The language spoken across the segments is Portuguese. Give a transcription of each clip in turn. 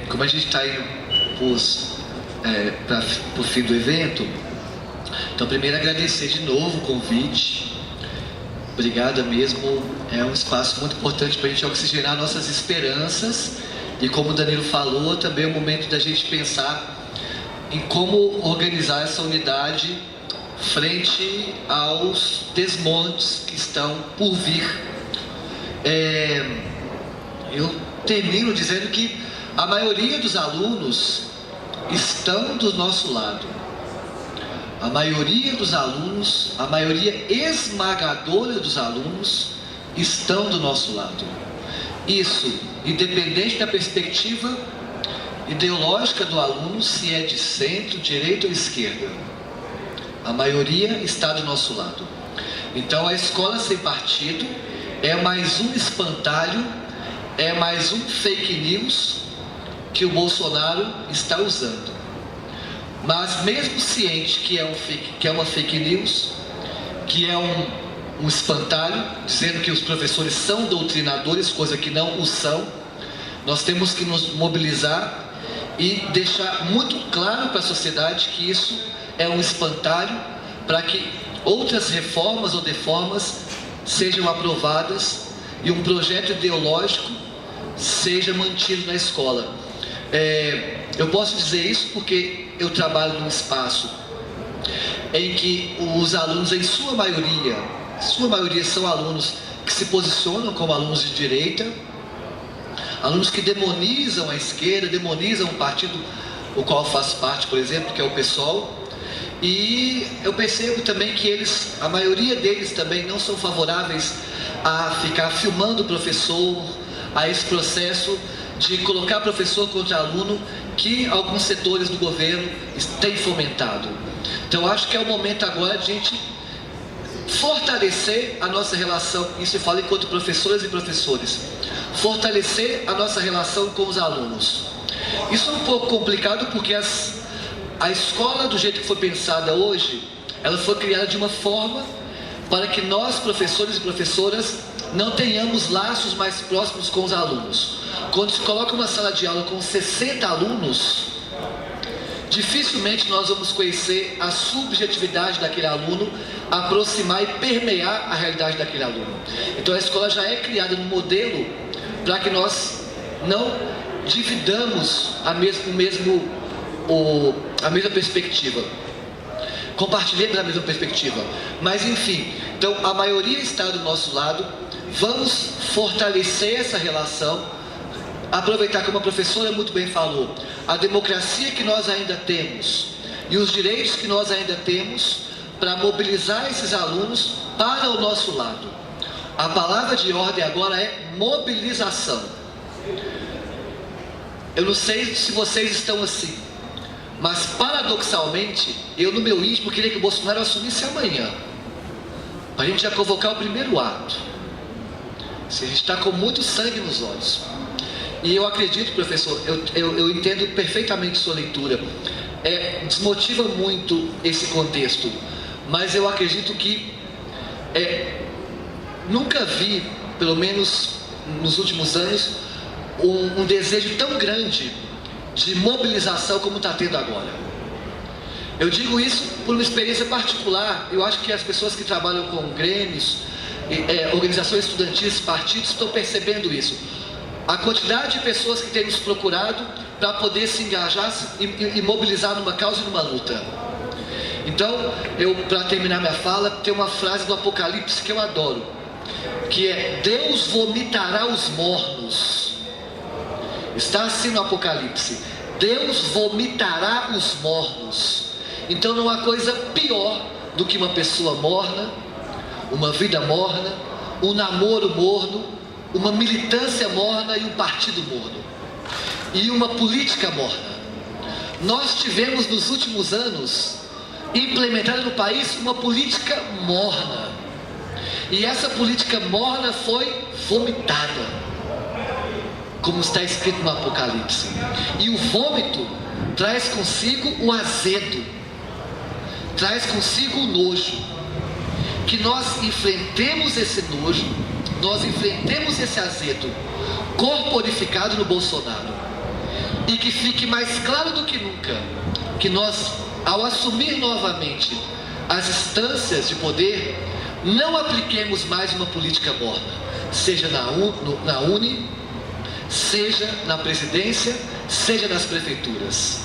Como a gente está indo para o fim do evento, então primeiro agradecer de novo o convite. Obrigado mesmo, é um espaço muito importante para a gente oxigenar nossas esperanças e, como o Danilo falou, também é o momento da gente pensar em como organizar essa unidade frente aos desmontes que estão por vir. Eu termino dizendo que a maioria dos alunos estão do nosso lado. A maioria dos alunos, a maioria esmagadora dos alunos estão do nosso lado. Isso, independente da perspectiva ideológica do aluno, se é de centro, direita ou esquerda. A maioria está do nosso lado. Então a escola sem partido é mais um espantalho, é mais um fake news que o Bolsonaro está usando. Mas mesmo ciente que é uma fake news, que é um espantalho, dizendo que os professores são doutrinadores, coisa que não o são, nós temos que nos mobilizar e deixar muito claro para a sociedade que isso é um espantalho, para que outras reformas ou deformas sejam aprovadas e um projeto ideológico seja mantido na escola. Eu posso dizer isso porque eu trabalho num espaço em que os alunos, em sua maioria são alunos que se posicionam como alunos de direita, alunos que demonizam a esquerda, demonizam o partido o qual faço parte, por exemplo, que é o PSOL. E eu percebo também que a maioria deles também não são favoráveis a ficar filmando o professor, a esse processo de colocar professor contra aluno que alguns setores do governo têm fomentado. Então acho que é o momento agora de a gente fortalecer a nossa relação, isso eu falo enquanto professoras e professores, fortalecer a nossa relação com os alunos. Isso é um pouco complicado porque a escola, do jeito que foi pensada hoje, ela foi criada de uma forma para que nós, professores e professoras, não tenhamos laços mais próximos com os alunos. Quando se coloca uma sala de aula com 60 alunos, dificilmente nós vamos conhecer a subjetividade daquele aluno, aproximar e permear a realidade daquele aluno. Então a escola já é criada no modelo para que nós não dividamos a mesma perspectiva, compartilhemos a mesma perspectiva. Mas enfim, então a maioria está do nosso lado. Vamos fortalecer essa relação, aproveitar, como a professora muito bem falou, a democracia que nós ainda temos e os direitos que nós ainda temos para mobilizar esses alunos para o nosso lado. A palavra de ordem agora é mobilização. Eu não sei se vocês estão assim, mas paradoxalmente, eu no meu íntimo queria que o Bolsonaro assumisse amanhã, para a gente já convocar o primeiro ato. Se a gente está com muito sangue nos olhos. E eu acredito, professor, eu entendo perfeitamente sua leitura. Desmotiva muito esse contexto, mas eu acredito que nunca vi, pelo menos nos últimos anos, um desejo tão grande de mobilização como está tendo agora. Eu digo isso por uma experiência particular. Eu acho que as pessoas que trabalham com grêmios, organizações estudantis, partidos, estão percebendo isso. A quantidade de pessoas que têm nos procurado para poder se engajar e mobilizar numa causa e numa luta. Então, para terminar minha fala, tem uma frase do Apocalipse que eu adoro, que é: Deus vomitará os mornos. Está assim no Apocalipse: Deus vomitará os mornos. Então não há coisa pior do que uma pessoa morna, uma vida morna, um namoro morno, uma militância morna e um partido morno, e uma política morna. Nós tivemos nos últimos anos implementada no país uma política morna, e essa política morna foi vomitada, como está escrito no Apocalipse. E o vômito traz consigo o azedo, traz consigo o nojo. Que nós enfrentemos esse nojo, nós enfrentemos esse azedo corporificado no Bolsonaro. e que fique mais claro do que nunca que nós, ao assumir novamente as instâncias de poder, não apliquemos mais uma política morna, seja na Uni, seja na presidência, seja nas prefeituras.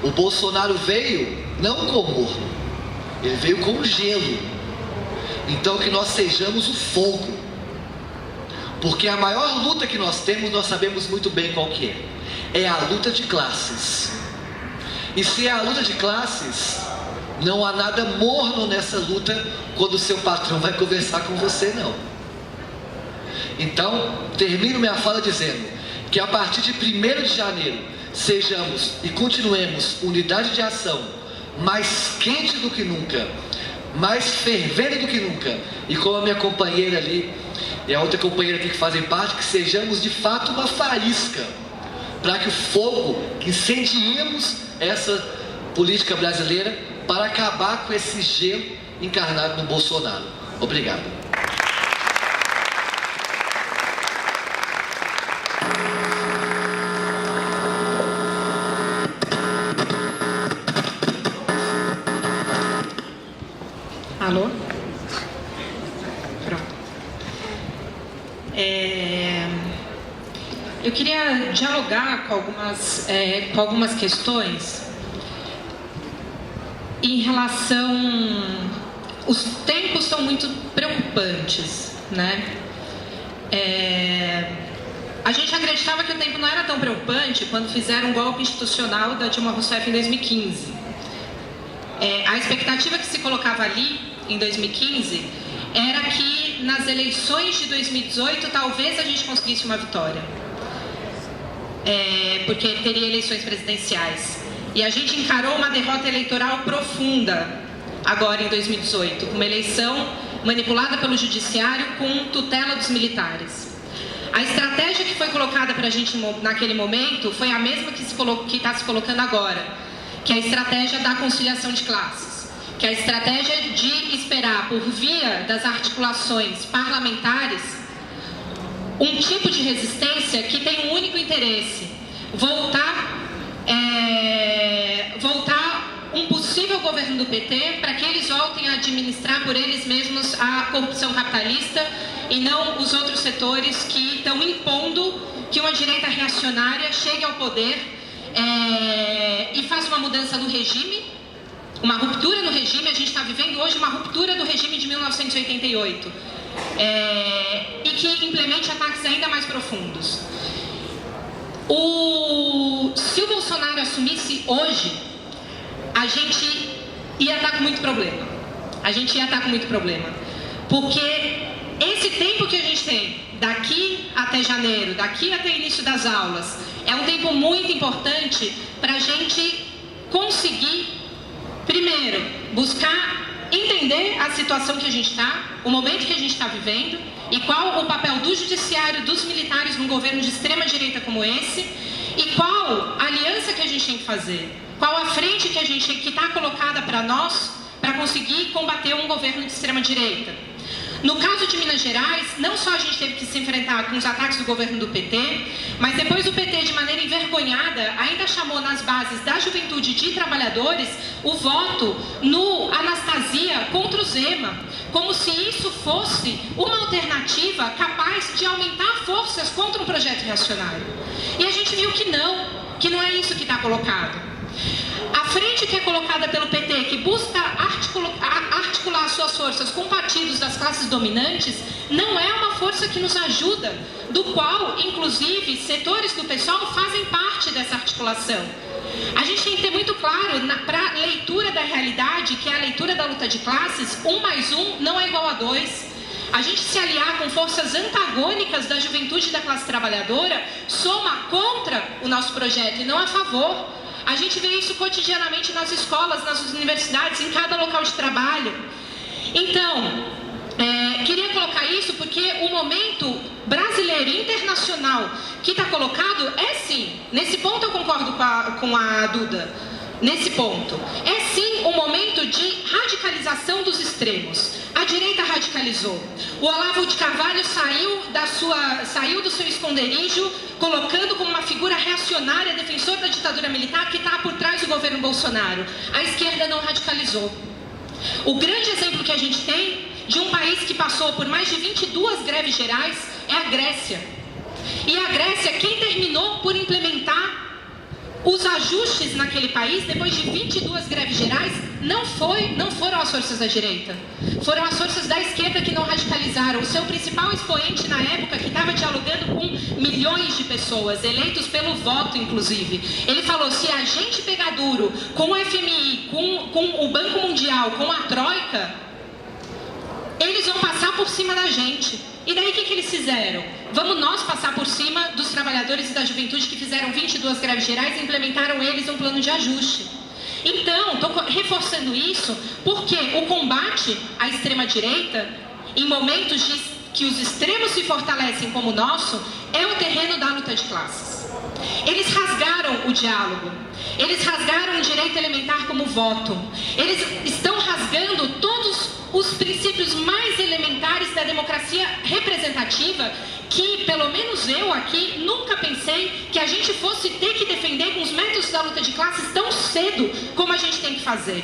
O Bolsonaro veio não com morno, ele veio com gelo. Então que nós sejamos o fogo, porque a maior luta que nós temos, nós sabemos muito bem qual que é a luta de classes. E se é a luta de classes, não há nada morno nessa luta quando o seu patrão vai conversar com você, não. Então, termino minha fala dizendo que a partir de 1º de janeiro, sejamos e continuemos unidade de ação mais quente do que nunca, mais fervendo do que nunca, e como a minha companheira ali e a outra companheira aqui que fazem parte, que sejamos de fato uma faísca, para que o fogo, que incendiemos essa política brasileira, para acabar com esse gelo encarnado no Bolsonaro. Obrigado. Alô? Pronto. Eu queria dialogar com algumas questões em relação... Os tempos são muito preocupantes, né? A gente acreditava que o tempo não era tão preocupante quando fizeram um golpe institucional da Dilma Rousseff em 2015. A expectativa que se colocava ali, em 2015, era que nas eleições de 2018 talvez a gente conseguisse uma vitória. Porque teria eleições presidenciais. E a gente encarou uma derrota eleitoral profunda agora em 2018, com uma eleição manipulada pelo judiciário com tutela dos militares. A estratégia que foi colocada para a gente naquele momento foi a mesma que está se colocando agora, que é a estratégia da conciliação de classes, que é a estratégia de esperar, por via das articulações parlamentares, um tipo de resistência que tem um único interesse: voltar um possível governo do PT para que eles voltem a administrar por eles mesmos a corrupção capitalista e não os outros setores que estão impondo que uma direita reacionária chegue ao poder e faça uma mudança no regime, uma ruptura no regime. A gente está vivendo hoje uma ruptura do regime de 1988 e que implemente ataques ainda mais profundos. Se o Bolsonaro assumisse hoje, a gente ia estar com muito problema. Porque esse tempo que a gente tem, daqui até janeiro, daqui até o início das aulas, é um tempo muito importante para a gente conseguir, primeiro, buscar entender a situação que a gente está, o momento que a gente está vivendo, e qual o papel do judiciário, dos militares num governo de extrema direita como esse, e qual a aliança que a gente tem que fazer, qual a frente que está colocada para nós, para conseguir combater um governo de extrema direita. No caso de Minas Gerais, não só a gente teve que se enfrentar com os ataques do governo do PT, mas depois o PT, de maneira envergonhada, ainda chamou nas bases da juventude de trabalhadores o voto no Anastasia contra o Zema, como se isso fosse uma alternativa capaz de aumentar forças contra um projeto reacionário. E a gente viu que não é isso que está colocado. A frente que é colocada pelo PT, que busca articular suas forças com partidos das classes dominantes, não é uma força que nos ajuda, do qual, inclusive, setores do PSOL fazem parte dessa articulação. A gente tem que ter muito claro, para a leitura da realidade, que é a leitura da luta de classes, 1 mais 1 não é igual a 2. A gente se aliar com forças antagônicas da juventude e da classe trabalhadora soma contra o nosso projeto e não a favor. A gente vê isso cotidianamente nas escolas, nas universidades, em cada local de trabalho. Então, queria colocar isso porque o momento brasileiro e internacional que está colocado sim, nesse ponto eu concordo com a Duda. nesse ponto. É sim um momento de radicalização dos extremos. A direita radicalizou. O Olavo de Carvalho saiu do seu esconderijo, colocando como uma figura reacionária, defensor da ditadura militar, que está por trás do governo Bolsonaro. A esquerda não radicalizou. O grande exemplo que a gente tem de um país que passou por mais de 22 greves gerais é a Grécia. E a Grécia, quem terminou por implementar os ajustes naquele país, depois de 22 greves gerais, não foram as forças da direita. Foram as forças da esquerda que não radicalizaram. O seu principal expoente na época, que estava dialogando com milhões de pessoas, eleitos pelo voto, inclusive. Ele falou, se a gente pegar duro com o FMI, com o Banco Mundial, com a Troika, eles vão passar por cima da gente. E daí o que eles fizeram? Vamos nós passar por cima dos trabalhadores e da juventude que fizeram 22 greves gerais e implementaram eles um plano de ajuste. Então, estou reforçando isso porque o combate à extrema-direita, em momentos que os extremos se fortalecem como o nosso, é o terreno da luta de classes. Eles rasgaram o diálogo, eles rasgaram o direito elementar como voto, eles estão rasgando todos os princípios mais elementares da democracia representativa que, pelo menos eu aqui, nunca pensei que a gente fosse ter que defender com os métodos da luta de classes tão cedo como a gente tem que fazer.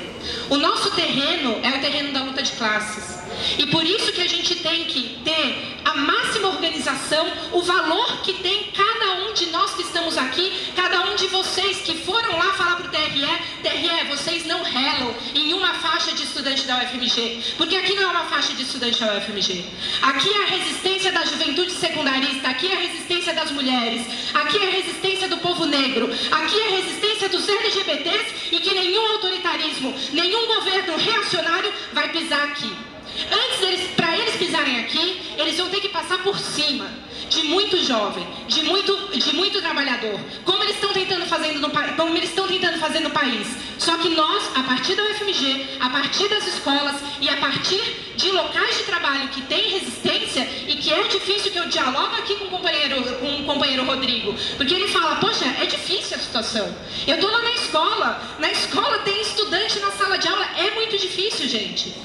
O nosso terreno é o terreno da luta de classes. E por isso que a gente tem que ter a máxima organização, o valor que tem cada um de nós que estamos aqui, cada um de vocês que foram lá falar para o TRE, vocês não relam em uma faixa de estudante da UFMG, porque aqui não é uma faixa de estudante da UFMG. Aqui é a resistência da juventude secundarista, aqui é a resistência das mulheres, aqui é a resistência do povo negro, aqui é a resistência dos LGBTs e que nenhum autoritarismo, nenhum governo reacionário vai pisar aqui. Para eles pisarem aqui, eles vão ter que passar por cima de muito jovem, de muito trabalhador, como eles estão tentando fazer no país. Só que nós, a partir da UFMG, a partir das escolas e a partir de locais de trabalho que tem resistência e que é difícil, que eu dialogo aqui com o companheiro Rodrigo, porque ele fala, poxa, é difícil a situação. Eu estou lá na escola tem estudante na sala de aula, é muito difícil, gente.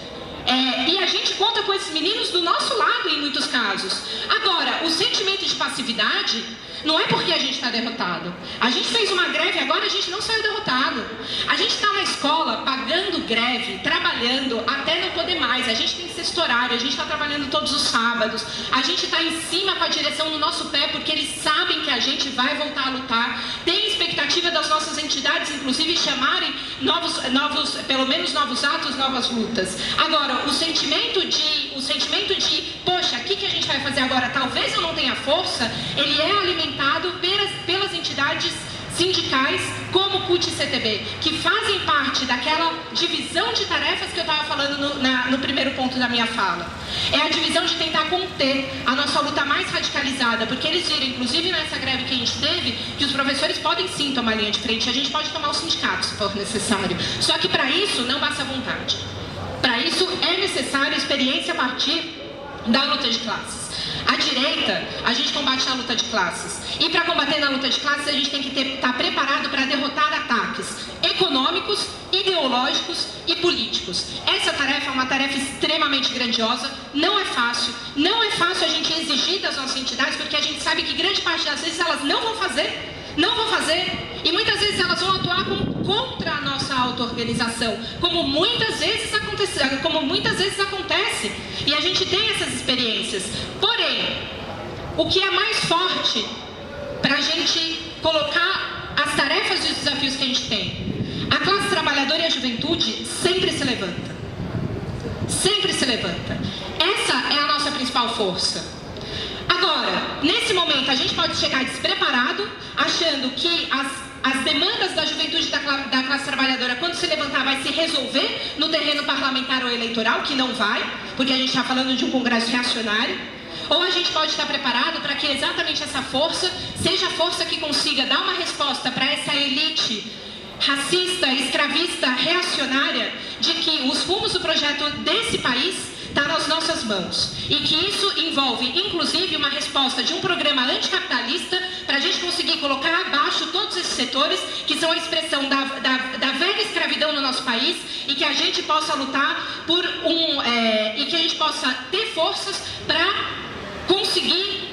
E a gente conta com esses meninos do nosso lado em muitos casos. Agora, o sentimento de passividade não é porque a gente está derrotado. A gente fez uma greve, agora a gente não saiu derrotado. A gente está na escola pagando greve, trabalhando até não poder mais. A gente tem sexto horário, a gente está trabalhando todos os sábados. A gente está em cima com a direção no nosso pé porque eles sabem que a gente vai voltar a lutar. Tem expectativa das nossas entidades, inclusive, chamarem pelo menos novos atos, novas lutas. Agora, o sentimento de poxa, o que a gente vai fazer agora? Talvez eu não tenha força, ele é alimentado pelas entidades sindicais como o CUT e CTB, que fazem parte daquela divisão de tarefas que eu estava falando no primeiro ponto da minha fala. É a divisão de tentar conter a nossa luta mais radicalizada, porque eles viram, inclusive nessa greve que a gente teve, que os professores podem sim tomar linha de frente, a gente pode tomar o sindicato se for necessário. Só que para isso não basta vontade. Para isso é necessário experiência a partir da luta de classes. A direita, a gente combate na luta de classes. E para combater na luta de classes, a gente tem que estar preparado para derrotar ataques econômicos, ideológicos e políticos. Essa tarefa é uma tarefa extremamente grandiosa, não é fácil. Não é fácil a gente exigir das nossas entidades, porque a gente sabe que grande parte das vezes elas não vão fazer. E muitas vezes elas vão atuar contra a nossa auto-organização, como muitas vezes acontece. E a gente tem essas experiências. Porém, o que é mais forte para a gente colocar as tarefas e os desafios que a gente tem? A classe trabalhadora e a juventude sempre se levanta. Sempre se levanta. Essa é a nossa principal força. Agora, nesse momento, a gente pode chegar despreparado, achando que as demandas da juventude da classe trabalhadora, quando se levantar, vai se resolver no terreno parlamentar ou eleitoral, que não vai, porque a gente está falando de um congresso reacionário. Ou a gente pode estar preparado para que exatamente essa força seja a força que consiga dar uma resposta para essa elite racista, escravista, reacionária, de que os rumos do projeto desse país está nas nossas mãos. E que isso envolve, inclusive, uma resposta de um programa anticapitalista para a gente conseguir colocar abaixo todos esses setores que são a expressão da velha escravidão no nosso país e que a gente possa lutar por e que a gente possa ter forças para conseguir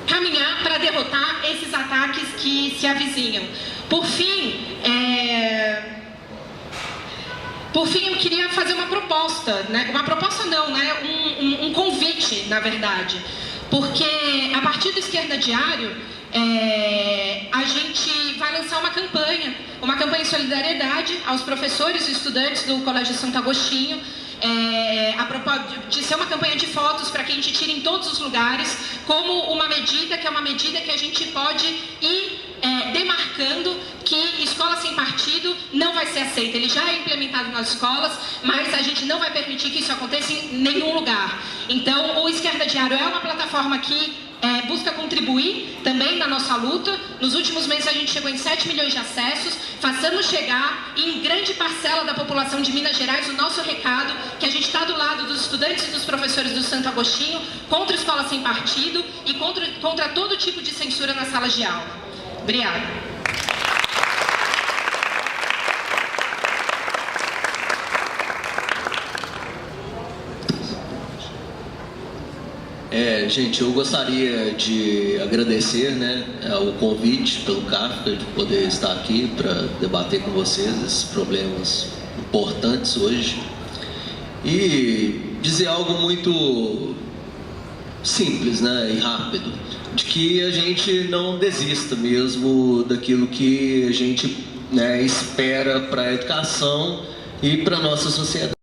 caminhar para derrotar esses ataques que se avizinham. Por fim, eu queria fazer uma proposta, né? Uma proposta não, né? Um convite, na verdade. Porque a partir do Esquerda Diário, a gente vai lançar uma campanha de solidariedade aos professores e estudantes do Colégio Santo Agostinho, de ser uma campanha de fotos para que a gente tire em todos os lugares, como uma medida que a gente pode ir demarcando que escola sem partido não vai ser aceita. Ele já é implementado nas escolas, mas a gente não vai permitir que isso aconteça em nenhum lugar. Então, o Esquerda Diário é uma plataforma que busca contribuir também na nossa luta. Nos últimos meses a gente chegou em 7 milhões de acessos. Façamos chegar em grande parcela da população de Minas Gerais o nosso recado, que a gente está do lado dos estudantes e dos professores do Santo Agostinho, contra a escola sem partido e contra todo tipo de censura nas salas de aula. Obrigada. Gente, eu gostaria de agradecer, né, o convite pelo Kafka, de poder estar aqui para debater com vocês esses problemas importantes hoje e dizer algo muito simples, né, e rápido, de que a gente não desista mesmo daquilo que a gente, né, espera para a educação e para a nossa sociedade.